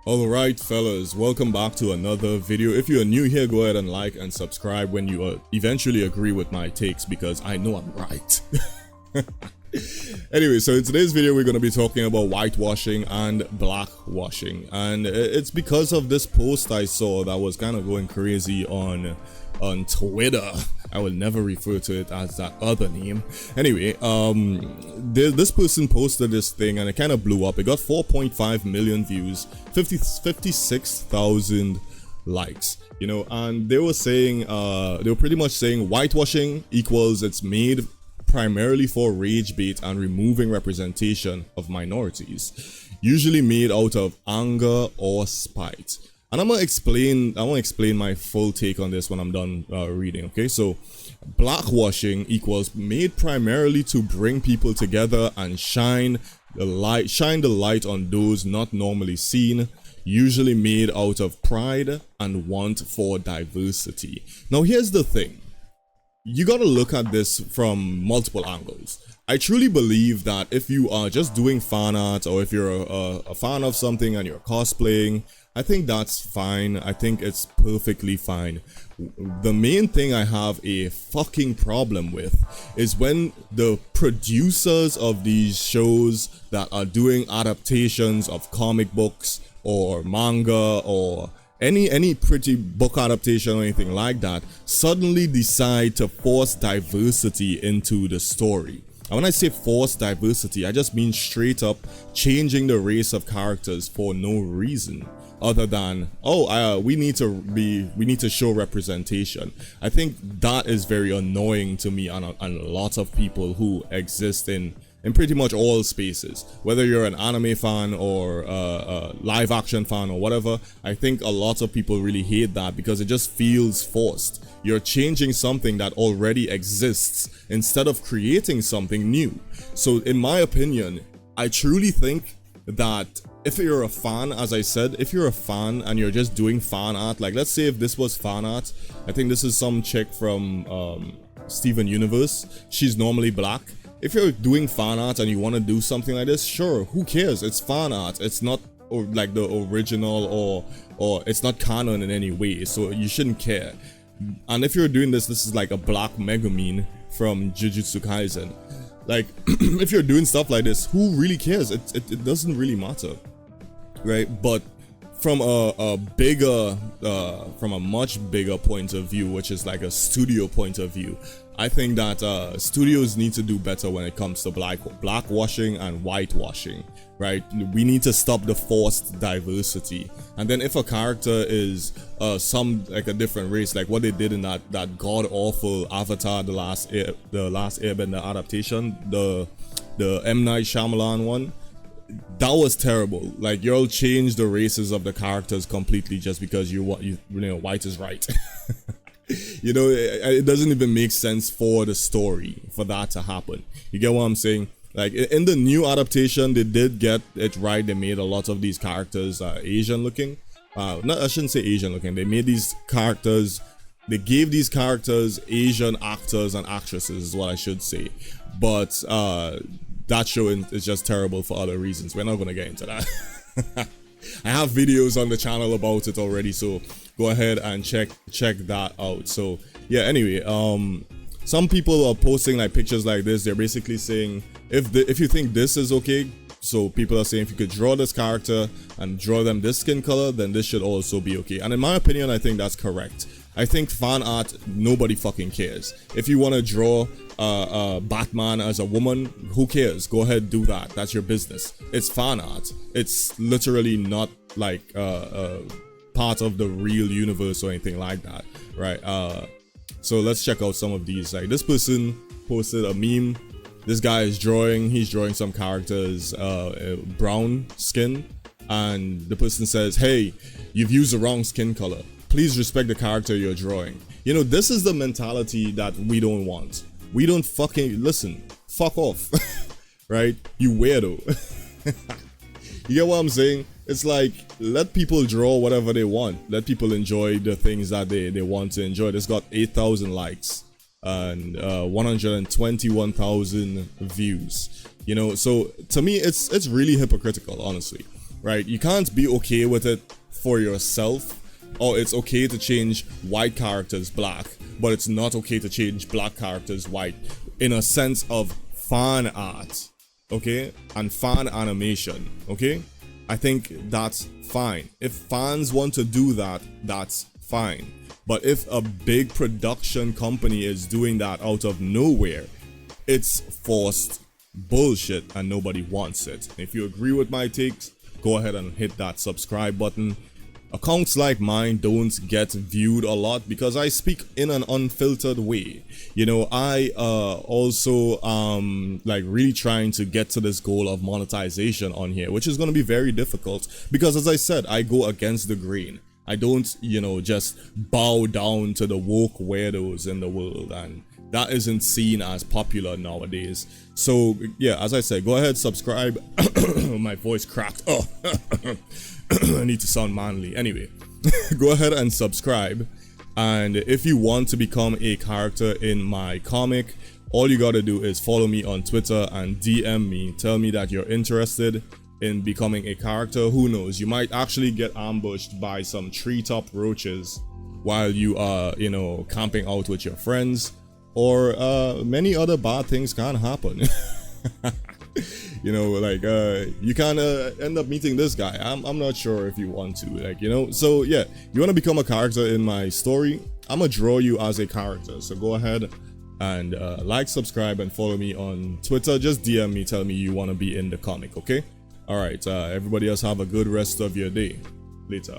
Alright fellas, welcome back to another video. If you're new here, go ahead and like and subscribe when you eventually agree with my takes, because I know I'm right. Anyway, so in today's video we're going to be talking about whitewashing and blackwashing, and it's because of this post I saw that was kind of going crazy on Twitter. I will never refer to it as that other name. Anyway, this person posted this thing and it kind of blew up. It got 4.5 million views, 56,000 likes, you know, and they were saying, they were pretty much saying whitewashing equals it's made primarily for rage bait and removing representation of minorities, usually made out of anger or spite. And I'm gonna explain my full take on this when I'm done reading. Okay, so blackwashing equals made primarily to bring people together and shine the light on those not normally seen, usually made out of pride and want for diversity. Now here's the thing. You gotta look at this from multiple angles. I truly believe that if you are just doing fan art, or if you're a fan of something and you're cosplaying, I think that's fine. I think it's perfectly fine. The main thing I have a fucking problem with is when the producers of these shows that are doing adaptations of comic books or manga or any pretty book adaptation or anything like that suddenly decide to force diversity into the story. And when I say force diversity, I just mean straight up changing the race of characters for no reason other than, oh, we need to show representation. I think that is very annoying to me and a lot of people who exist in pretty much all spaces, whether you're an anime fan or a live action fan or whatever. I think a lot of people really hate that because it just feels forced. You're changing something that already exists instead of creating something new. So in my opinion, I truly think that if you're a fan, as I said, if you're a fan and you're just doing fan art, like let's say if this was fan art, I think this is some chick from Steven Universe, she's normally black. If you're doing fan art and you want to do something like this, sure, who cares? It's fan art. It's not like the original or it's not canon in any way, so you shouldn't care. And if you're doing this is like a black Megumin from Jujutsu Kaisen. Like, if you're doing stuff like this, who really cares? It doesn't really matter, right? But from a much bigger point of view, which is like a studio point of view, I think that studios need to do better when it comes to blackwashing and whitewashing, right? We need to stop the forced diversity. And then if a character is like a different race, like what they did in that god awful Avatar, the last Airbender adaptation, the M. Night Shyamalan one, that was terrible. Like, you'll change the races of the characters completely just because you know white is right. You know, it doesn't even make sense for the story for that to happen. You get what I'm saying? Like, in the new adaptation, they did get it right. They made a lot of these characters Asian looking. I shouldn't say Asian looking. They made these characters, they gave these characters Asian actors and actresses is what I should say. But that show is just terrible for other reasons. We're not going to get into that. I have videos on the channel about it already, so go ahead and check that out. So yeah, anyway, some people are posting like pictures like this. They're basically saying if you think this is okay, so people are saying if you could draw this character and draw them this skin color, then this should also be okay. And in my opinion, I think that's correct. I think fan art, nobody fucking cares. If you want to draw Batman as a woman, who cares? Go ahead, do that. That's your business. It's fan art. It's literally not like part of the real universe or anything like that, right? So let's check out some of these. Like, this person posted a meme. This guy is he's drawing some characters brown skin, and the person says, "Hey, you've used the wrong skin color. Please respect the character you're drawing." You know, this is the mentality that we don't want. We don't fucking listen. Fuck off. Right? You weirdo. You get what I'm saying? It's like, let people draw whatever they want. Let people enjoy the things that they want to enjoy. This got 8,000 likes and 121,000 views. You know, so to me, it's really hypocritical, honestly. right? You can't be okay with it for yourself. Or it's okay to change white characters black, but it's not okay to change black characters white, in a sense of fan art, okay, and fan animation, okay? I think that's fine. If fans want to do that, that's fine. But if a big production company is doing that out of nowhere, it's forced bullshit and nobody wants it. If you agree with my takes, go ahead and hit that subscribe button. Accounts like mine don't get viewed a lot because I speak in an unfiltered way. You know, I also like really trying to get to this goal of monetization on here, which is going to be very difficult because, as I said, I go against the grain. I don't, you know, just bow down to the woke weirdos in the world, and that isn't seen as popular nowadays. So yeah, as I said, go ahead, subscribe. My voice cracked. Oh, I need to sound manly. Anyway, go ahead and subscribe. And if you want to become a character in my comic, all you gotta do is follow me on Twitter and DM me. Tell me that you're interested in becoming a character. Who knows, you might actually get ambushed by some treetop roaches while you are, you know, camping out with your friends, or many other bad things can happen. You know, like you can end up meeting this guy. I'm not sure if you want to, like, you know. So yeah, you want to become a character in my story, I'm gonna draw you as a character. So go ahead and like, subscribe, and follow me on Twitter. Just DM me, tell me you want to be in the comic, okay? All right, everybody else have a good rest of your day. Later.